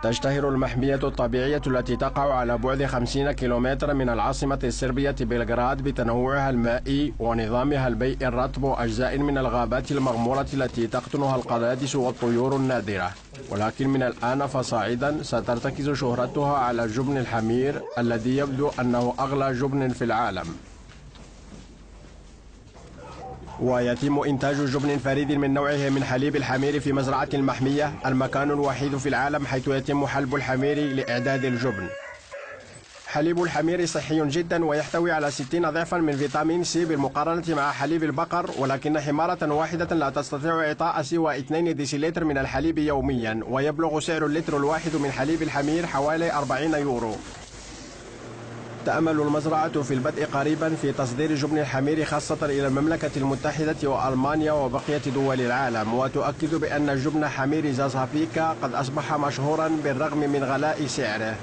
تشتهر المحمية الطبيعية التي تقع على بعد 50 كيلومترا من العاصمة الصربية بلغراد بتنوعها المائي ونظامها البيئي الرطب وأجزاء من الغابات المغمورة التي تقطنها القنادس والطيور النادرة. ولكن من الآن فصاعدا سترتكز شهرتها على الجبن الحمير الذي يبدو أنه أغلى جبن في العالم. ويتم إنتاج جبن فريد من نوعه من حليب الحمير في مزرعة المحمية، المكان الوحيد في العالم حيث يتم حلب الحمير لإعداد الجبن. حليب الحمير صحي جدا ويحتوي على 60 ضعفا من فيتامين سي بالمقارنة مع حليب البقر، ولكن حمارة واحدة لا تستطيع إعطاء سوى 2 ديسيلتر من الحليب يوميا، ويبلغ سعر اللتر الواحد من حليب الحمير حوالي 40 يورو. تأمل المزرعة في البدء قريبا في تصدير جبن الحمير خاصة إلى المملكة المتحدة وألمانيا وبقية دول العالم، وتؤكد بأن جبن حمير زازافيكا قد أصبح مشهورا بالرغم من غلاء سعره.